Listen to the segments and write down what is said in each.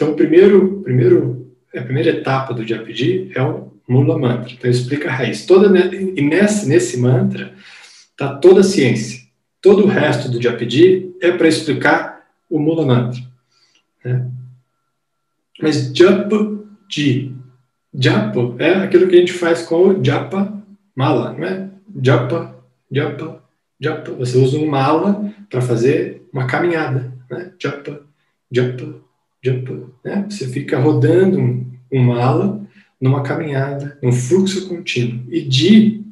Então, a primeira etapa do Japji é o Mula Mantra. Então, explica a raiz. E nesse mantra está toda a ciência. Todo o resto do Japji é para explicar o Mula Mantra. Né? Mas Japji. Japa é aquilo que a gente faz com o Japa Mala, não é? Japa. Você usa uma mala para fazer uma caminhada, né? Japa. Né? Você fica rodando uma mala numa caminhada, num fluxo contínuo. E Ji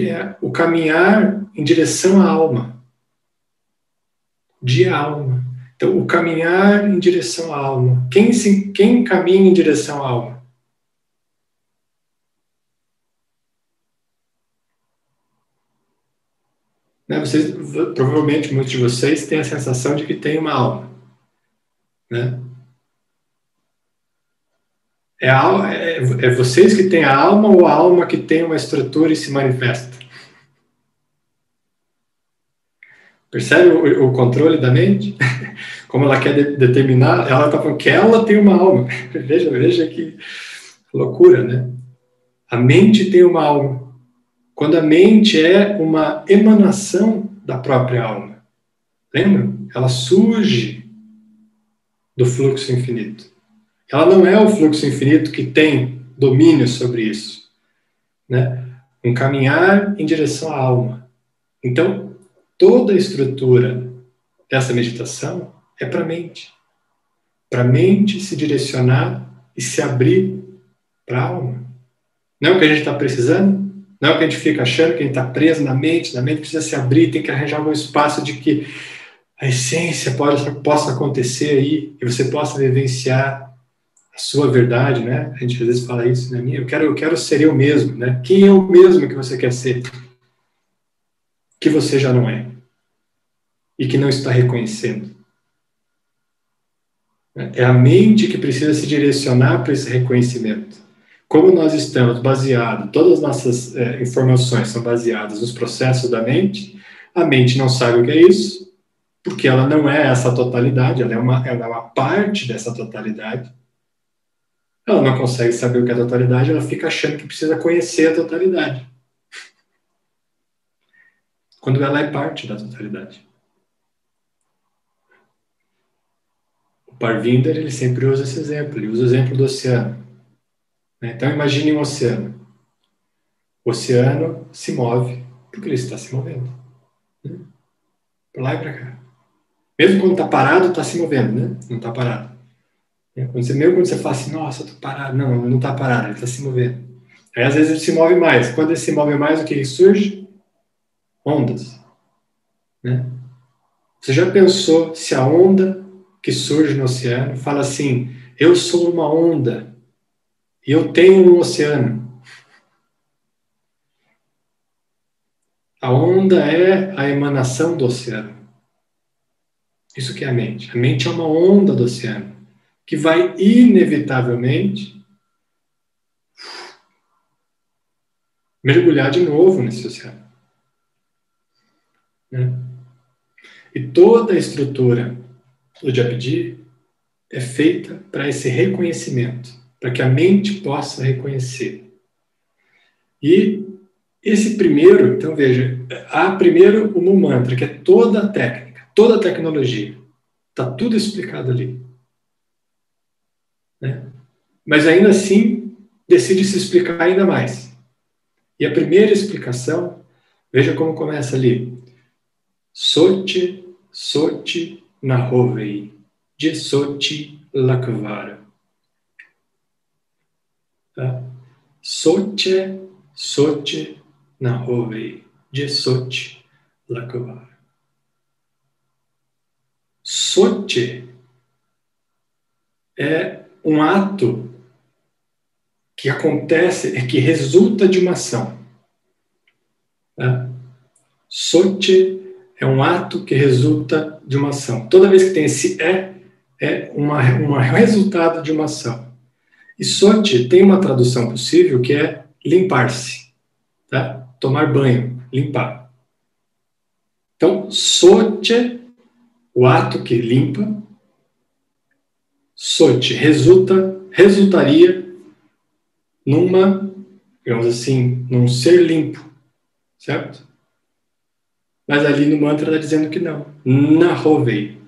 é o caminhar em direção à alma. Ji é a alma. Então, o caminhar em direção à alma. Quem caminha em direção à alma? Né? Provavelmente, muitos de vocês têm a sensação de que tem uma alma. Né? É vocês que têm a alma ou a alma que tem uma estrutura e se manifesta? Percebe o controle da mente? Como ela quer determinar, ela está falando que ela tem uma alma. Veja que loucura, né? A mente tem uma alma. Quando a mente é uma emanação da própria alma. Lembra? Ela surge do fluxo infinito. Ela não é o fluxo infinito que tem domínio sobre isso. Né? Um caminhar em direção à alma. Então, toda a estrutura dessa meditação é para a mente. Para a mente se direcionar e se abrir para a alma. Não é o que a gente está precisando? Não é o que a gente fica achando que a gente está preso na mente precisa se abrir, tem que arranjar um espaço de que a essência possa acontecer aí e você possa vivenciar a sua verdade, né? A gente às vezes fala isso, né? Eu quero ser eu mesmo, né? Quem é o mesmo que você quer ser? Que você já não é. E que não está reconhecendo. É a mente que precisa se direcionar para esse reconhecimento. Como nós estamos baseados, todas as nossas informações são baseadas nos processos da mente, a mente não sabe o que é isso, porque ela não é essa totalidade, ela é uma parte dessa totalidade. Ela não consegue saber o que é a totalidade, ela fica achando que precisa conhecer a totalidade. Quando ela é parte da totalidade. O Parvinder, ele sempre usa esse exemplo, ele usa o exemplo do oceano. Então imagine um oceano. O oceano se move porque ele está se movendo. Para lá e para cá. Mesmo quando está parado, está se movendo, né? Não está parado. Mesmo quando você fala assim, nossa, estou parado. Não está parado, ele está se movendo. Aí às vezes ele se move mais. Quando ele se move mais, o que surge? Ondas. Né? Você já pensou se a onda que surge no oceano fala assim, eu sou uma onda e eu tenho um oceano? A onda é a emanação do oceano. Isso que é a mente. A mente é uma onda do oceano que vai inevitavelmente mergulhar de novo nesse oceano. Né? E toda a estrutura do Japji é feita para esse reconhecimento, para que a mente possa reconhecer. E esse primeiro, então veja, há primeiro o mantra, que é toda a técnica, toda a tecnologia. Está tudo explicado ali. Né? Mas ainda assim, decide se explicar ainda mais. E a primeira explicação, veja como começa ali. Sochi nahovei, de Sochi lakvara. Tá? Sochi nahovei, de Sochi lakvara. Sochi é um ato que acontece, que resulta de uma ação. Tá? Sochi é um ato que resulta de uma ação. Toda vez que tem esse é um resultado de uma ação. E Sochi tem uma tradução possível que é limpar-se. Tá? Tomar banho, limpar. Então, Sochi, o ato que limpa. Soti resultaria numa, digamos assim, num ser limpo, certo? Mas ali no mantra está dizendo que não. Nahovei.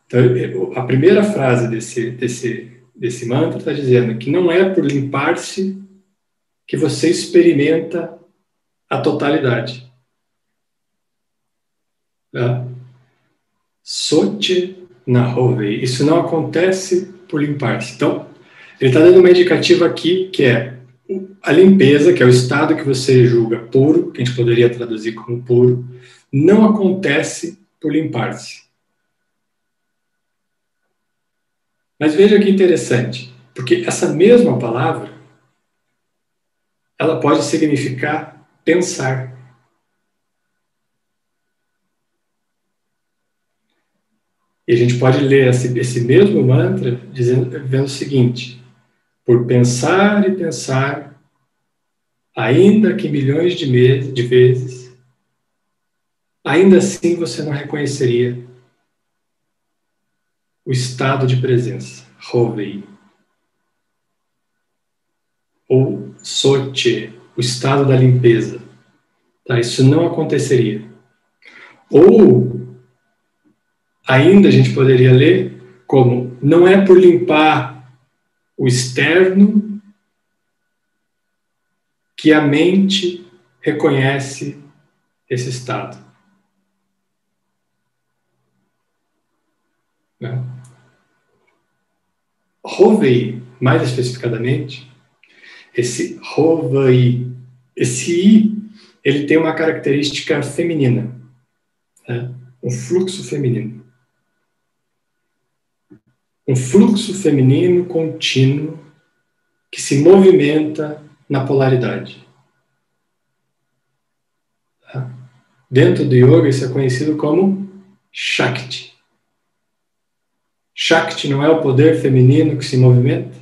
Então, a primeira frase desse mantra está dizendo que não é por limpar-se que você experimenta a totalidade. Tá? Soche Nahovei. Isso não acontece por limpar-se. Então, ele está dando uma indicativa aqui que é a limpeza, que é o estado que você julga puro, que a gente poderia traduzir como puro, não acontece por limpar-se. Mas veja que interessante, porque essa mesma palavra, ela pode significar pensar. E a gente pode ler esse mesmo mantra vendo o seguinte: por pensar e pensar, ainda que milhões de vezes, ainda assim você não reconheceria o estado de presença, Hovei. Ou Soche, o estado da limpeza. Tá? Isso não aconteceria. Ou, ainda a gente poderia ler como, não é por limpar o externo que a mente reconhece esse estado. Né? Hovei, mais especificadamente, esse Hovei, esse I, ele tem uma característica feminina, né? Um fluxo feminino. Um fluxo feminino contínuo que se movimenta na polaridade. Tá? Dentro do yoga, isso é conhecido como Shakti. Shakti não é o poder feminino que se movimenta?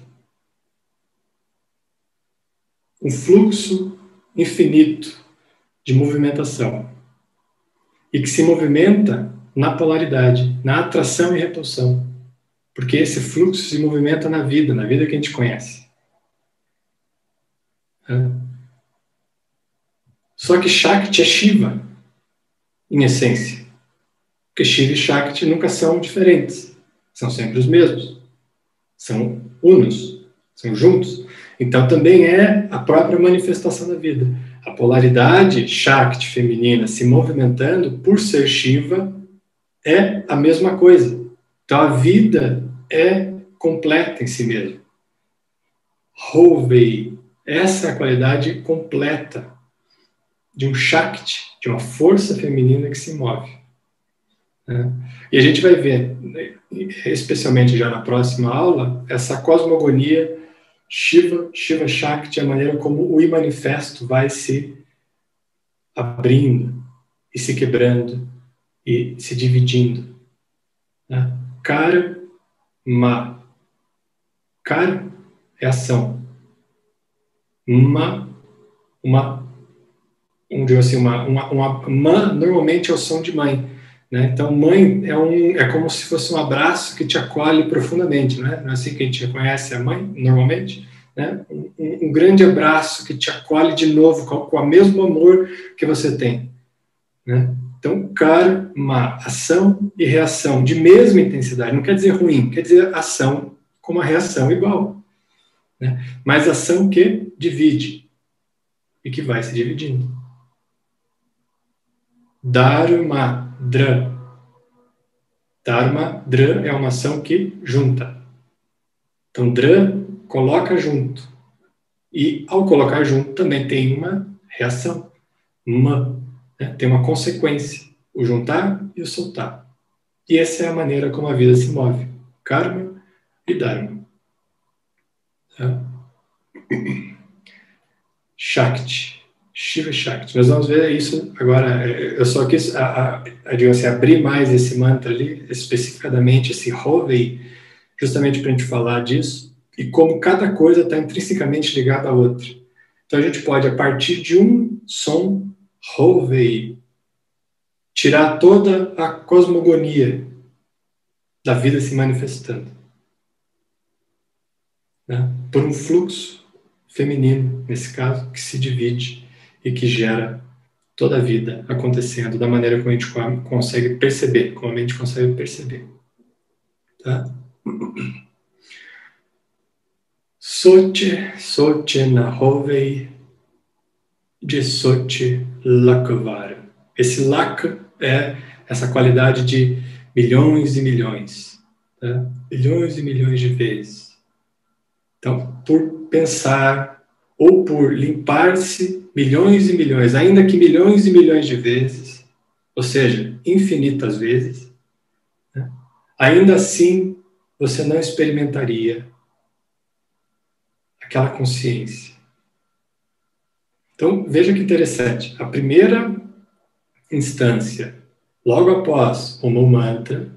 Um fluxo infinito de movimentação. E que se movimenta na polaridade, na atração e repulsão. Porque esse fluxo se movimenta na vida que a gente conhece. Só que Shakti é Shiva, em essência. Porque Shiva e Shakti nunca são diferentes. São sempre os mesmos. São unos, são juntos. Então também é a própria manifestação da vida. A polaridade Shakti feminina se movimentando por ser Shiva é a mesma coisa. Então a vida é completa em si mesma. Hovei, essa é a qualidade completa de um Shakti, de uma força feminina que se move. Né? E a gente vai ver, especialmente já na próxima aula, essa cosmogonia Shiva, Shiva Shakti, a maneira como o manifesto vai se abrindo e se quebrando e se dividindo. Né? Karma. Kar é ação. Ma, normalmente é o som de mãe. Né? Então, mãe é como se fosse um abraço que te acolhe profundamente. Não é assim que a gente reconhece a mãe, normalmente? Né? Um grande abraço que te acolhe de novo, com o mesmo amor que você tem. Né? Então, karma, ação e reação de mesma intensidade. Não quer dizer ruim, quer dizer ação com uma reação igual. Né? Mas ação que divide e que vai se dividindo. Dharma, dra. Dharma, dra é uma ação que junta. Então, dra coloca junto. E ao colocar junto também tem uma reação. Ma, né? Tem uma consequência. O juntar e o soltar. E essa é a maneira como a vida se move. Karma e Dharma. Tá? Shakti. Shiva Shakti. Nós vamos ver isso agora. Eu só quis digamos assim, abrir mais esse mantra ali, especificadamente esse Hovei, justamente para a gente falar disso e como cada coisa está intrinsecamente ligada à outra. Então a gente pode, a partir de um som Hovei, tirar toda a cosmogonia da vida se manifestando. né, por um fluxo feminino, nesse caso, que se divide e que gera toda a vida acontecendo da maneira como a gente consegue perceber, como a mente consegue perceber. Tá? Soche nahovei de soche lakvar. Esse lak é essa qualidade de milhões e milhões. Tá? Milhões e milhões de vezes. Então, por pensar ou por limpar-se milhões e milhões, ainda que milhões e milhões de vezes, ou seja, infinitas vezes, né? Ainda assim você não experimentaria aquela consciência. Então, veja que interessante. A primeira instância, logo após o Mantra,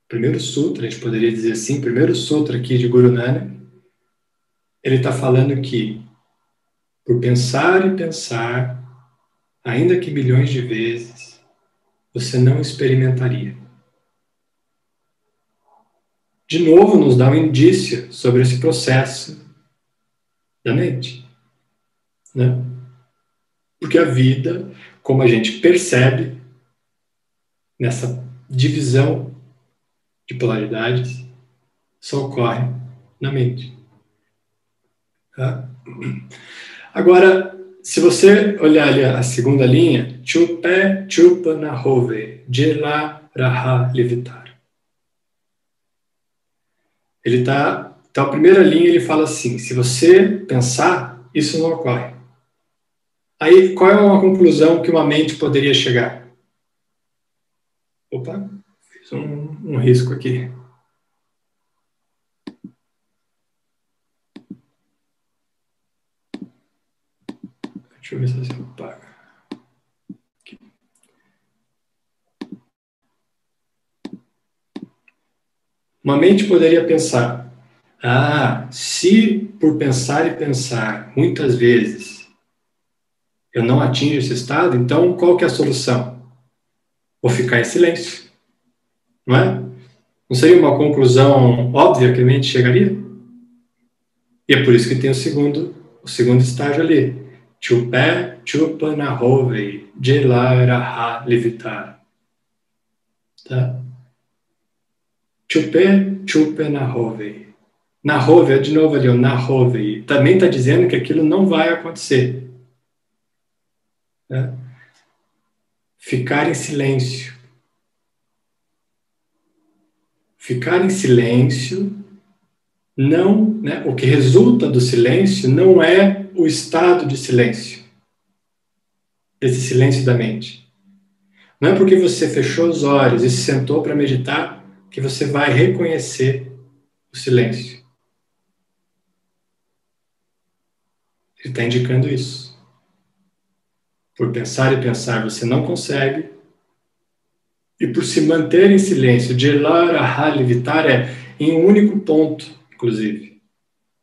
primeiro sutra, a gente poderia dizer assim, primeiro sutra aqui de Guru Nanak, ele está falando que, por pensar e pensar, ainda que milhões de vezes, você não experimentaria. De novo, nos dá um indício sobre esse processo da mente, né? Porque a vida, como a gente percebe nessa divisão de polaridades, só ocorre na mente. Tá? Agora, se você olhar ali a segunda linha, Chupe chupa nahove, jela raha levitar. Ele tá, então a primeira linha ele fala assim, se você pensar, isso não ocorre. Aí, qual é uma conclusão que uma mente poderia chegar? Opa, fiz um risco aqui. Deixa eu ver se você apaga. Uma mente poderia pensar, se por pensar e pensar muitas vezes eu não atinjo esse estado, então qual que é a solução? Vou ficar em silêncio, não é? Não seria uma conclusão óbvia que a mente chegaria? E é por isso que tem o segundo estágio ali. Chupe chupa nahove, jela raha levitar. Tá? Chupe chupe nahove. Nahove, de novo ali, o nahove. Também está dizendo que aquilo não vai acontecer. Né? Ficar em silêncio. Ficar em silêncio não, né, o que resulta do silêncio não é o estado de silêncio, desse silêncio da mente. Não é porque você fechou os olhos e se sentou para meditar que você vai reconhecer o silêncio. Ele está indicando isso. Por pensar e pensar você não consegue, e por se manter em silêncio, gelar a levitar é em um único ponto, inclusive.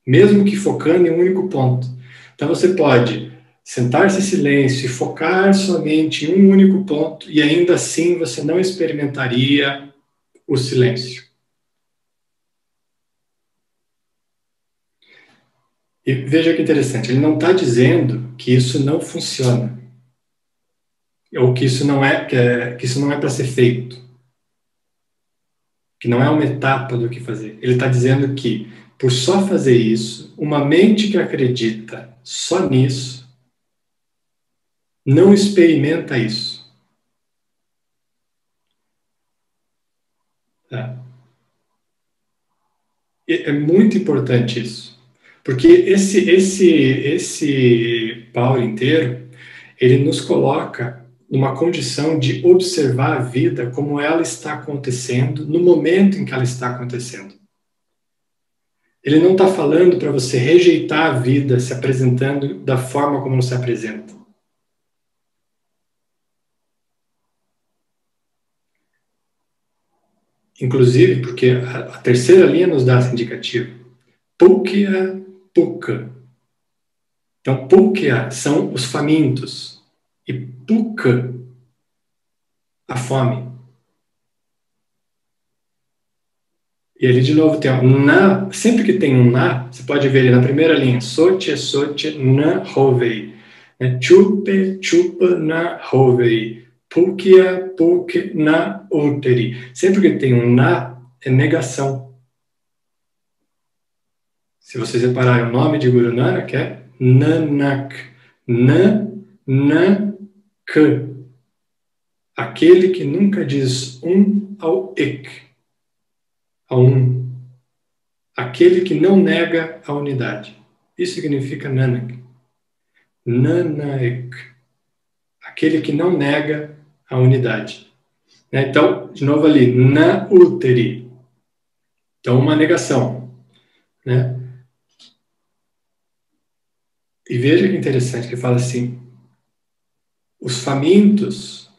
Mesmo que focando em um único ponto. Então você pode sentar-se em silêncio e focar somente em um único ponto e ainda assim você não experimentaria o silêncio. E veja que interessante, ele não está dizendo que isso não funciona. Ou que isso não é, que isso não é para ser feito. Que não é uma etapa do que fazer. Ele está dizendo que, por só fazer isso, uma mente que acredita só nisso, não experimenta isso. Tá? É muito importante isso. Porque esse power inteiro, ele nos coloca numa condição de observar a vida como ela está acontecendo, no momento em que ela está acontecendo. Ele não está falando para você rejeitar a vida se apresentando da forma como ela se apresenta. Inclusive, porque a terceira linha nos dá esse indicativo. Pukya Puka. Então, Pukya são os famintos. E Puka, a fome. E ali de novo tem um na, sempre que tem um na, você pode ver ele na primeira linha, soche, na hovei, né? Chupe, chupa, na hovei, pukia, puke, na uteri. Sempre que tem um na, é negação. Se vocês repararem, o nome de Guru Nanak é Nanak, Nanak, aquele que nunca diz ao ek, a um. Aquele que não nega a unidade. Isso significa Nanak. Nanak. Aquele que não nega a unidade. Então, de novo ali, na uteri. Então, uma negação. Né? E veja que interessante, que fala assim, os famintos,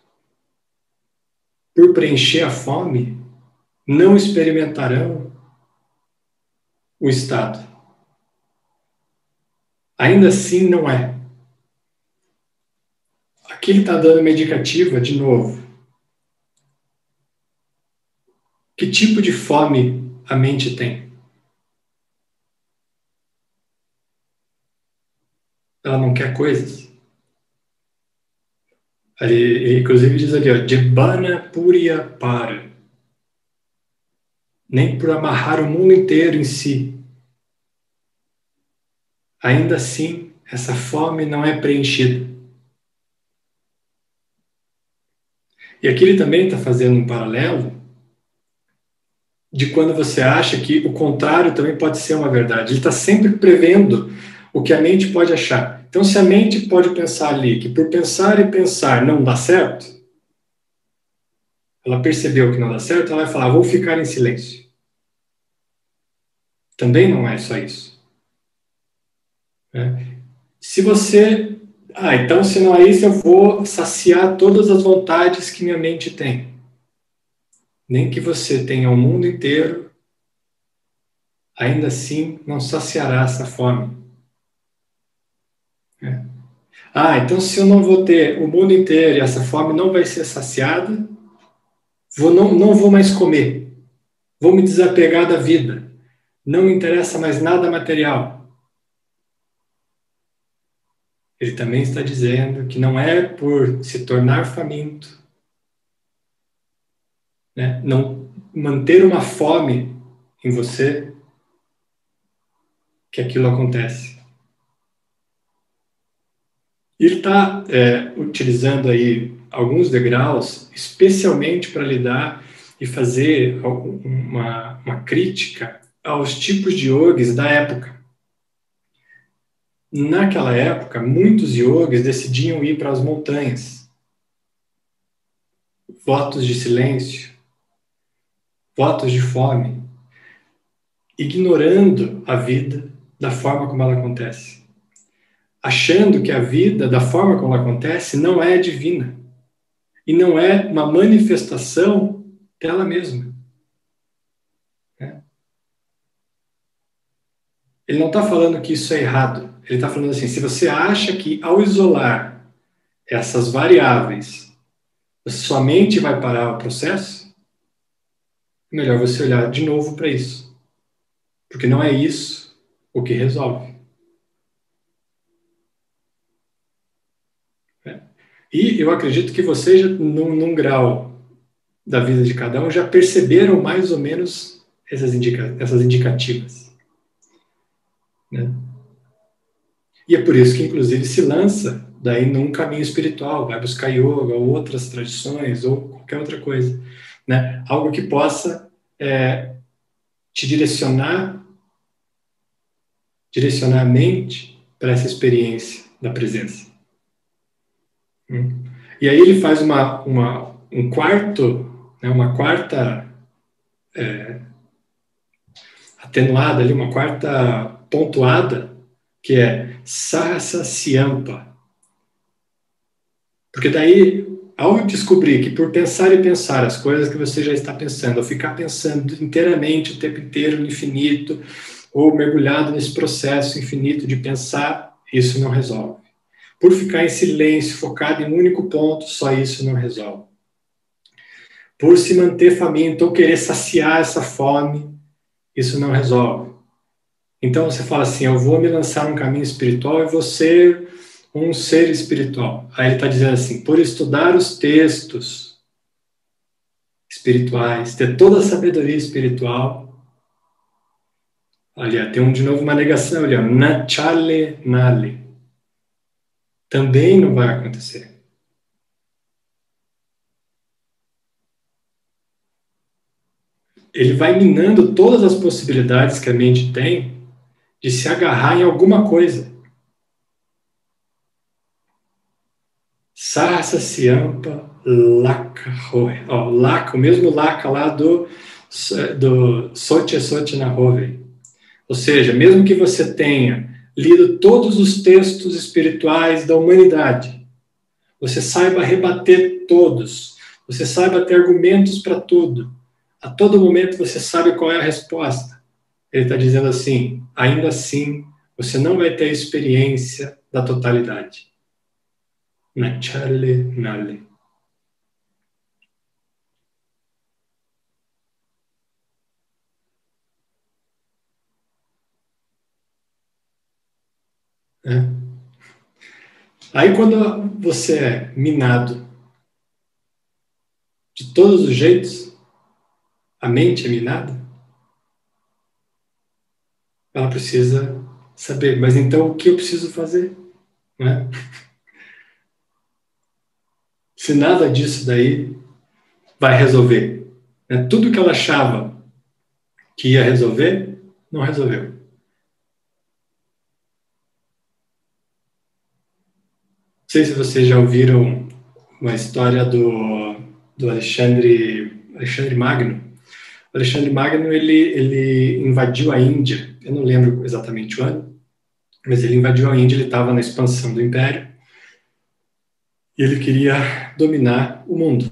por preencher a fome, não experimentarão o estado. Ainda assim, não é. Aqui ele está dando uma indicativa, de novo. Que tipo de fome a mente tem? Ela não quer coisas? Ele inclusive diz ali, ó, Jebana Puriya Para. Nem por amarrar o mundo inteiro em si. Ainda assim, essa fome não é preenchida. E aqui ele também está fazendo um paralelo de quando você acha que o contrário também pode ser uma verdade. Ele está sempre prevendo o que a mente pode achar. Então, se a mente pode pensar ali que por pensar e pensar não dá certo, ela percebeu que não dá certo, ela vai falar, vou ficar em silêncio. Também não é só isso. Se você... então se não é isso, eu vou saciar todas as vontades que minha mente tem. Nem que você tenha o mundo inteiro, ainda assim não saciará essa fome. Então se eu não vou ter o mundo inteiro e essa fome não vai ser saciada, não vou mais comer. Vou me desapegar da vida. Não me interessa mais nada material. Ele também está dizendo que não é por se tornar faminto, né? Não manter uma fome em você, que aquilo acontece. Ele está utilizando aí alguns degraus, especialmente para lidar e fazer uma crítica aos tipos de yogis da época. Naquela época, muitos yogis decidiam ir para as montanhas. Votos de silêncio, votos de fome, ignorando a vida da forma como ela acontece. Achando que a vida, da forma como ela acontece, não é divina. E não é uma manifestação dela mesma. Ele não está falando que isso é errado. Ele está falando assim, se você acha que ao isolar essas variáveis, sua mente vai parar o processo, é melhor você olhar de novo para isso. Porque não é isso o que resolve. E eu acredito que vocês, num grau da vida de cada um, já perceberam mais ou menos essas indicativas. Né? E é por isso que, inclusive, se lança daí num caminho espiritual, vai buscar yoga ou outras tradições ou qualquer outra coisa. Né? Algo que possa te direcionar a mente para essa experiência da presença. E aí ele faz um quarto, né, uma quarta atenuada ali, uma quarta pontuada, que é Sahasa Siyampa. Porque daí, ao descobrir que por pensar e pensar as coisas que você já está pensando, ou ficar pensando inteiramente o tempo inteiro no infinito, ou mergulhado nesse processo infinito de pensar, isso não resolve. Por ficar em silêncio, focado em um único ponto, só isso não resolve. Por se manter faminto ou querer saciar essa fome, isso não resolve. Então você fala assim, eu vou me lançar num caminho espiritual e vou ser um ser espiritual. Aí ele está dizendo assim, por estudar os textos espirituais, ter toda a sabedoria espiritual. Olha, tem de novo uma negação ali, ó, nachale nale. Também não vai acontecer. Ele vai minando todas as possibilidades que a mente tem de se agarrar em alguma coisa. Sarsa Siampa Laka Hove. Laka, o mesmo Laka lá do Soche Soche na Hove. Ou seja, mesmo que você tenha lido todos os textos espirituais da humanidade, você saiba rebater todos, você saiba ter argumentos para tudo, a todo momento você sabe qual é a resposta. Ele está dizendo assim, ainda assim, você não vai ter a experiência da totalidade. Nachale nale. Aí quando você é minado de todos os jeitos, a mente é minada, ela precisa saber, mas então o que eu preciso fazer? Né? Se nada disso daí vai resolver. Né? Tudo que ela achava que ia resolver, não resolveu. Não sei se vocês já ouviram uma história do Alexandre Magno. O Alexandre Magno, ele invadiu a Índia, eu não lembro exatamente o ano, mas ele invadiu a Índia, ele estava na expansão do Império, e ele queria dominar o mundo.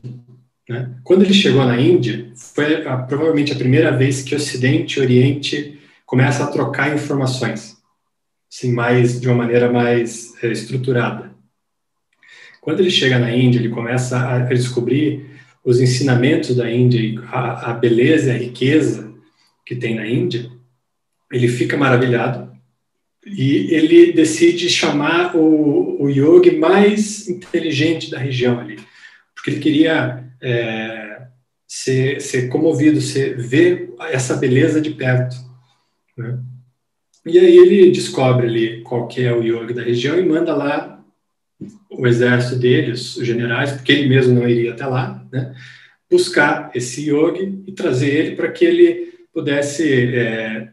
Né? Quando ele chegou na Índia, foi provavelmente a primeira vez que Ocidente e Oriente começam a trocar informações, assim, de uma maneira mais estruturada. Quando ele chega na Índia, ele começa a descobrir os ensinamentos da Índia, a beleza e a riqueza que tem na Índia. Ele fica maravilhado e ele decide chamar o yogi mais inteligente da região ali, porque ele queria ser comovido, ver essa beleza de perto. Né? E aí ele descobre ali qual que é o yogi da região e manda lá o exército dele, os generais, porque ele mesmo não iria até lá, né? Buscar esse yogi e trazer ele para que ele pudesse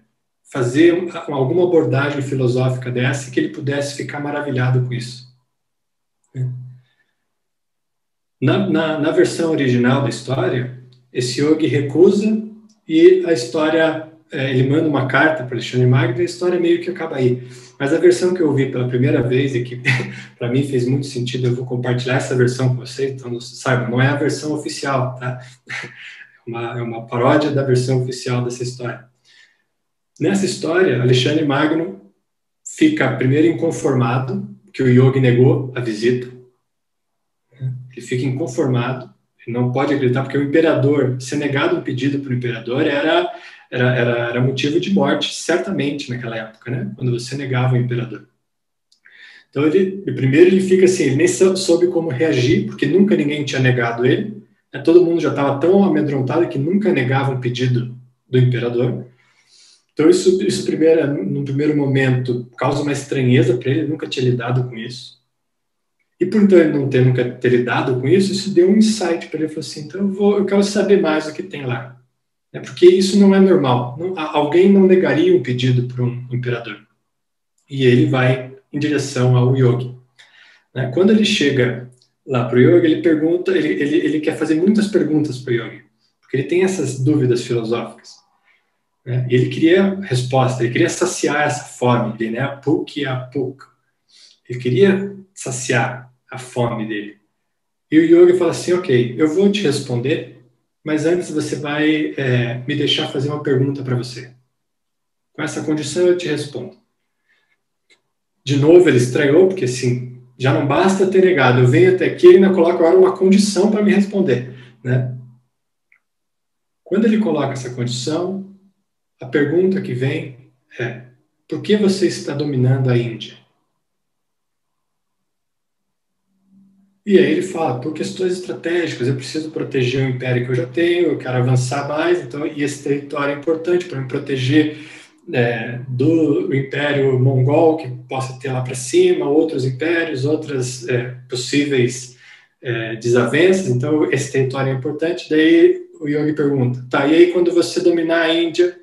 fazer alguma abordagem filosófica dessa e que ele pudesse ficar maravilhado com isso. Na versão original da história, esse yogi recusa e a história, ele manda uma carta para Alexandre Magno e a história meio que acaba aí. Mas a versão que eu ouvi pela primeira vez e que para mim fez muito sentido, eu vou compartilhar essa versão com vocês, então saibam, não é a versão oficial, tá? É uma paródia da versão oficial dessa história. Nessa história, Alexandre Magno fica primeiro inconformado, que o yogi negou a visita. Ele fica inconformado, ele não pode acreditar, porque o imperador, ser negado um pedido para o imperador era motivo de morte, certamente, naquela época, né? Quando você negava o imperador. Então, primeiro ele fica assim, ele nem soube como reagir, porque nunca ninguém tinha negado ele, né? Todo mundo já estava tão amedrontado que nunca negava um pedido do imperador. Então, isso no primeiro momento, causa uma estranheza para ele, ele nunca tinha lidado com isso. E por então ele nunca ter lidado com isso, isso deu um insight para ele, falou assim, então eu quero saber mais o que tem lá. Porque isso não é normal. Alguém não negaria um pedido para um imperador. E ele vai em direção ao yogi. Quando ele chega lá para o yogi, ele pergunta, ele quer fazer muitas perguntas para o yogi, porque ele tem essas dúvidas filosóficas. E ele queria resposta, ele queria saciar essa fome, ele, apuk. Ele queria saciar a fome dele. E o yogi fala assim, ok, eu vou te responder, mas antes você vai me deixar fazer uma pergunta para você. Com essa condição eu te respondo. De novo ele estranhou, porque assim, já não basta ter negado, eu venho até aqui e ainda coloca agora uma condição para me responder. Né? Quando ele coloca essa condição, a pergunta que vem é: por que você está dominando a Índia? E aí ele fala: por questões estratégicas, eu preciso proteger o império que eu já tenho, eu quero avançar mais, então, e esse território é importante para me proteger do império mongol, que possa ter lá para cima, outros impérios, outras possíveis desavenças, então esse território é importante. Daí o Yogi pergunta: tá, e aí quando você dominar a Índia,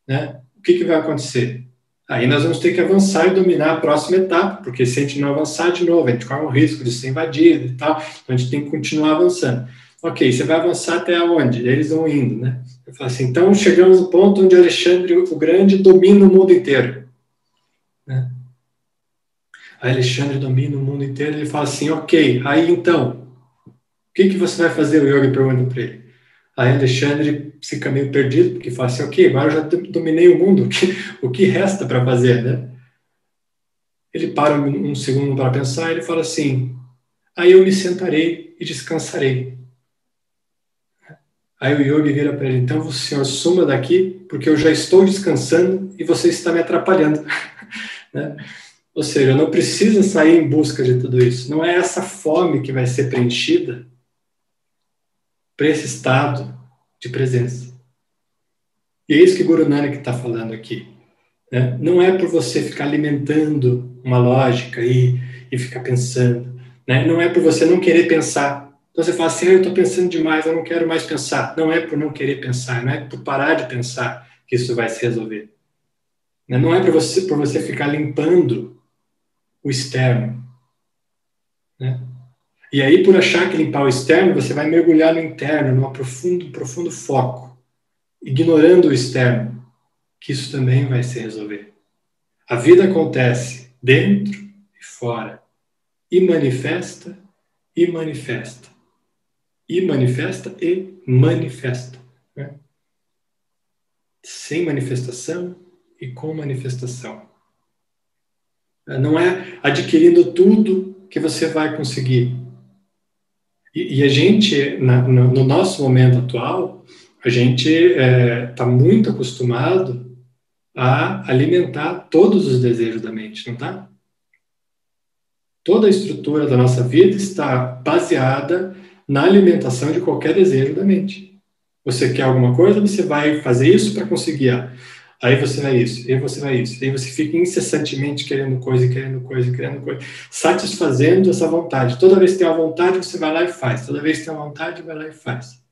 né, o que vai acontecer? Aí nós vamos ter que avançar e dominar a próxima etapa, porque se a gente não avançar de novo, a gente corre o risco de ser invadido e tal, então a gente tem que continuar avançando. Ok, você vai avançar até onde? Eles vão indo, né? Eu falo assim, então chegamos no ponto onde Alexandre o Grande domina o mundo inteiro. Né? Aí Alexandre domina o mundo inteiro, ele fala assim, ok, aí então, o que você vai fazer? O Yogi pergunta para ele. Aí Alexandre fica meio perdido, porque fala assim, ok, agora eu já dominei o mundo, o que resta para fazer, né? Ele para um segundo para pensar e ele fala assim, aí eu me sentarei e descansarei. Aí o Yogi vira para ele, então o senhor suma daqui, porque eu já estou descansando e você está me atrapalhando. Né? Ou seja, eu não preciso sair em busca de tudo isso. Não é essa fome que vai ser preenchida para esse estado de presença. E é isso que Guru Nanak está falando aqui. Né? Não é por você ficar alimentando uma lógica e ficar pensando. Né? Não é por você não querer pensar. Então você fala assim, eu estou pensando demais, eu não quero mais pensar. Não é por não querer pensar, não é por parar de pensar que isso vai se resolver. Né? Não é por você ficar limpando o externo. Né? E aí, por achar que limpar o externo, você vai mergulhar no interno, num profundo foco, ignorando o externo, que isso também vai se resolver. A vida acontece dentro e fora, e manifesta, e manifesta. E manifesta e manifesta. Né? Sem manifestação e com manifestação. Não é adquirindo tudo que você vai conseguir. E a gente, no nosso momento atual, a gente está muito acostumado a alimentar todos os desejos da mente, não está? Toda a estrutura da nossa vida está baseada na alimentação de qualquer desejo da mente. Você quer alguma coisa, você vai fazer isso para conseguir. Aí você vai isso, aí você vai isso. Aí você fica incessantemente querendo coisa, querendo coisa, querendo coisa, satisfazendo essa vontade. Toda vez que tem uma vontade, você vai lá e faz. Toda vez que tem uma vontade, vai lá e faz.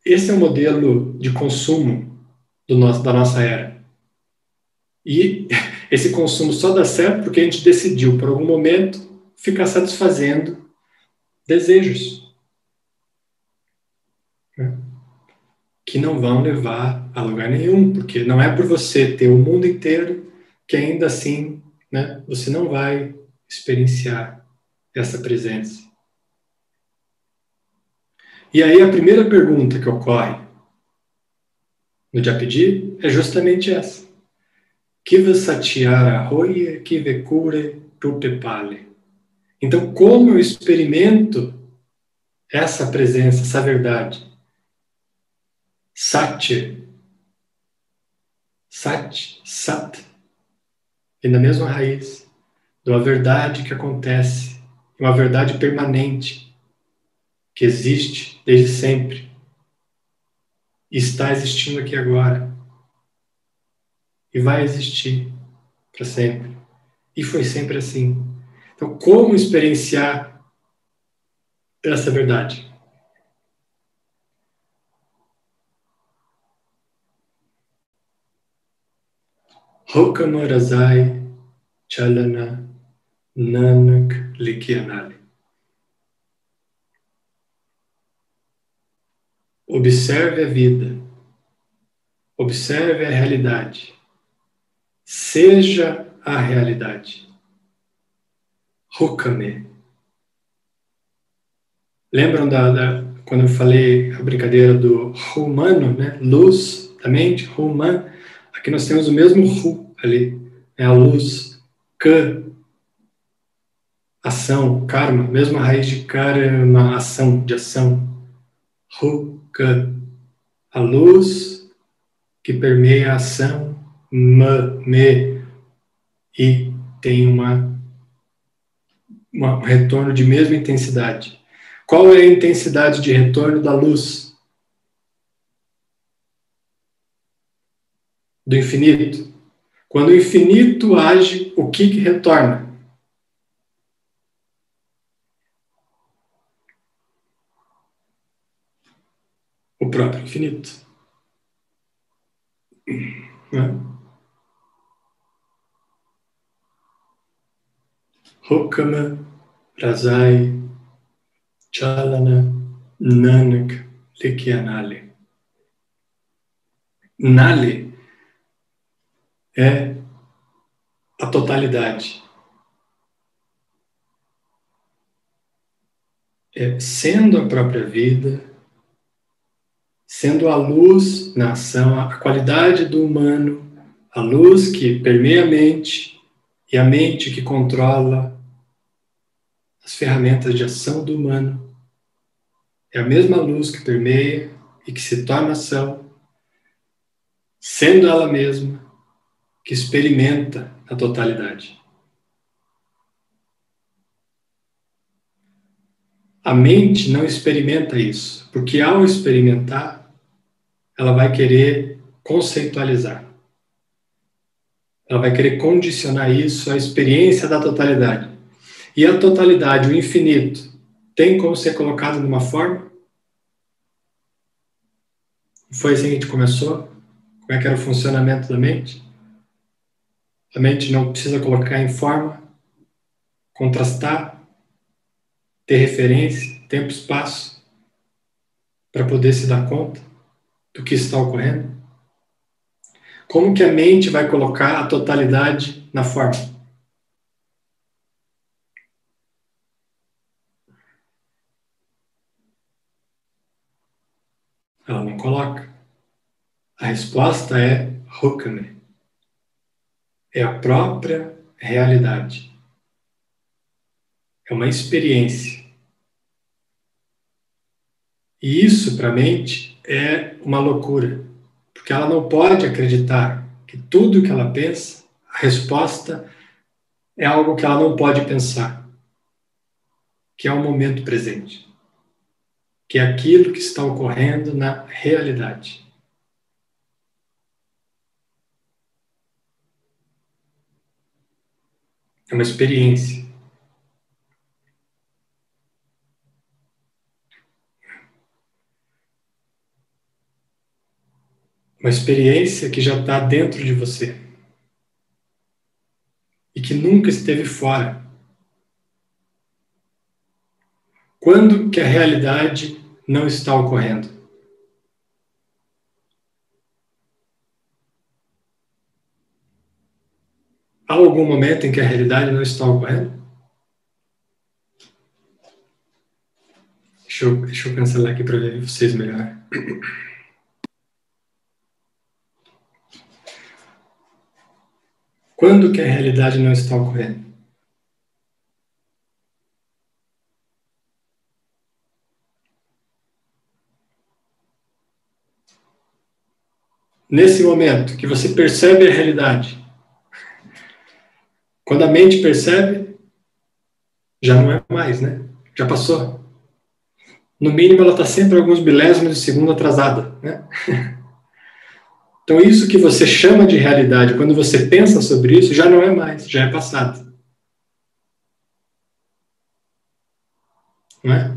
Esse é o modelo de consumo da nossa era. E esse consumo só dá certo porque a gente decidiu, por algum momento, ficar satisfazendo desejos. Né? Que não vão levar a lugar nenhum, porque não é por você ter o mundo inteiro que ainda assim, né, você não vai experienciar essa presença. E aí a primeira pergunta que ocorre no Japji é justamente essa. Kiva satyara hoye kive kure prutepale. Então, como eu experimento essa presença, essa verdade? Satya, sat, sat, vem da mesma raiz, de uma verdade que acontece, uma verdade permanente, que existe desde sempre, e está existindo aqui agora, e vai existir para sempre. E foi sempre assim. Então, como experienciar essa verdade? Hokamarazai Chalana Nanak Likianali. Observe a vida. Observe a realidade. Seja a realidade. Hukame. Lembram quando eu falei a brincadeira do humano, né? Luz da mente, human. Aqui nós temos o mesmo hu ali. É a luz. Ka, ação, karma, mesma raiz de karma, ação, de ação. Hu, ka, a luz que permeia a ação, me, e tem um retorno de mesma intensidade. Qual é a intensidade de retorno da luz? Do infinito. Quando o infinito age, o que retorna? O próprio infinito. Hukama, Razai, Chalana, Nanak, Likyanale. Nale é a totalidade. É sendo a própria vida, sendo a luz na ação, a qualidade do humano, a luz que permeia a mente e a mente que controla as ferramentas de ação do humano. É a mesma luz que permeia e que se torna ação, sendo ela mesma que experimenta a totalidade. A mente não experimenta isso, porque ao experimentar, ela vai querer conceitualizar. Ela vai querer condicionar isso à experiência da totalidade. E a totalidade, o infinito, tem como ser colocado numa forma? Foi assim que a gente começou? Como é que era o funcionamento da mente? A mente não precisa colocar em forma, contrastar, ter referência, tempo e espaço, para poder se dar conta do que está ocorrendo? Como que a mente vai colocar a totalidade na forma? Ela não coloca. A resposta é Hukame. É a própria realidade. É uma experiência. E isso, para a mente, é uma loucura. Porque ela não pode acreditar que tudo que ela pensa, a resposta é algo que ela não pode pensar, que é o momento presente, que é aquilo que está ocorrendo na realidade. É uma experiência. Uma experiência que já está dentro de você e que nunca esteve fora. Quando que a realidade não está ocorrendo? Há algum momento em que a realidade não está ocorrendo? Deixa eu cancelar aqui para ver vocês melhor. Quando que a realidade não está ocorrendo? Nesse momento que você percebe a realidade, quando a mente percebe, já não é mais, né? Já passou. No mínimo, ela está sempre alguns milésimos de segundo atrasada, né? Então, isso que você chama de realidade, quando você pensa sobre isso, já não é mais, já é passado. Não é?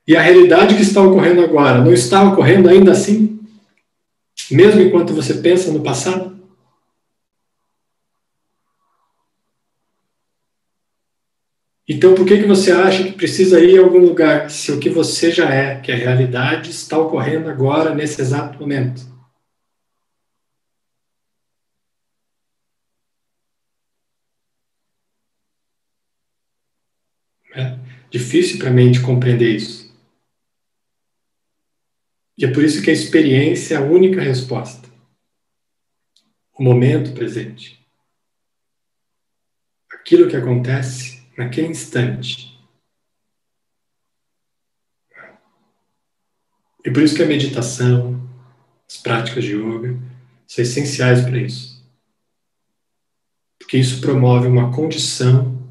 E a realidade que está ocorrendo agora, não está ocorrendo ainda assim? Mesmo enquanto você pensa no passado? Então, por que você acha que precisa ir a algum lugar, se o que você já é, que a realidade, está ocorrendo agora, nesse exato momento? É difícil para a mente compreender isso. E é por isso que a experiência é a única resposta. O momento presente. Aquilo que acontece naquele instante. E por isso que a meditação, as práticas de yoga, são essenciais para isso. Porque isso promove uma condição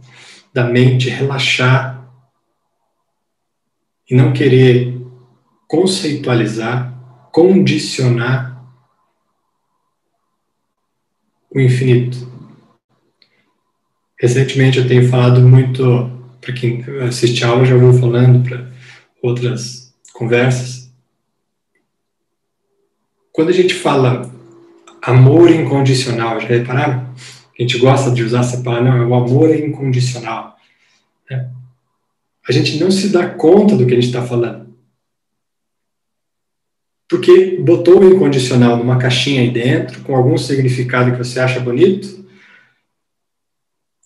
da mente relaxar e não querer conceitualizar, condicionar o infinito. Recentemente eu tenho falado muito, para quem assiste a aula já ouviu falando, para outras conversas. Quando a gente fala amor incondicional, já repararam? A gente gosta de usar essa palavra, não, o amor é incondicional. A gente não se dá conta do que a gente está falando. Porque botou o incondicional numa caixinha aí dentro, com algum significado que você acha bonito,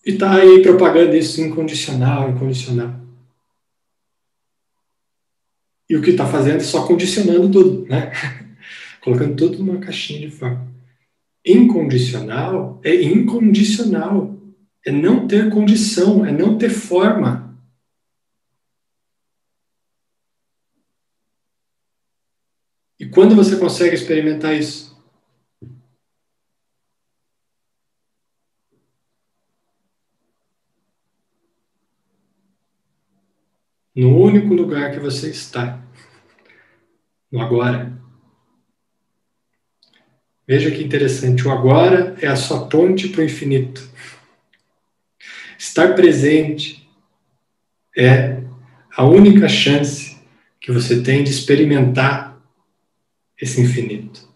e está aí propagando isso incondicional, incondicional. E o que está fazendo é só condicionando tudo, né? Colocando tudo numa caixinha de forma. Incondicional é incondicional. É não ter condição, é não ter forma. E quando você consegue experimentar isso? No único lugar que você está. No agora. Veja que interessante. O agora é a sua ponte para o infinito. Estar presente é a única chance que você tem de experimentar esse infinito.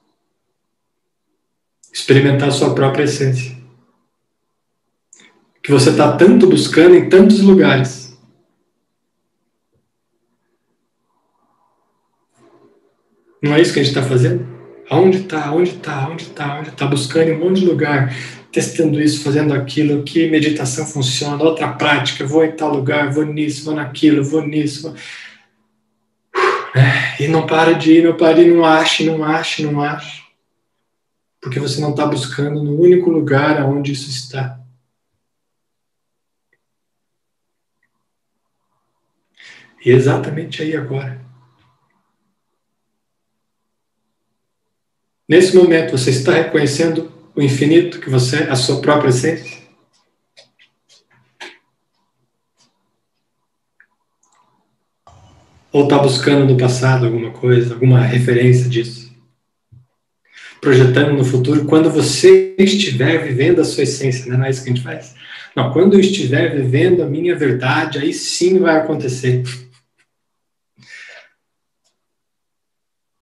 Experimentar a sua própria essência. Que você está tanto buscando em tantos lugares. Não é isso que a gente está fazendo? Aonde está? Onde está? Onde está? Onde está? Buscando em um monte de lugar, testando isso, fazendo aquilo, que meditação funciona, outra prática, vou em tal lugar, vou nisso, vou naquilo, vou nisso. E não para de ir, não para de ir, não acha, não acha, não acha. Porque você não está buscando no único lugar aonde isso está. E exatamente aí agora. Nesse momento, você está reconhecendo o infinito que você é, a sua própria essência? Ou está buscando no passado alguma coisa, alguma referência disso? Projetando no futuro, quando você estiver vivendo a sua essência, não é isso que a gente faz? Não, quando eu estiver vivendo a minha verdade, aí sim vai acontecer.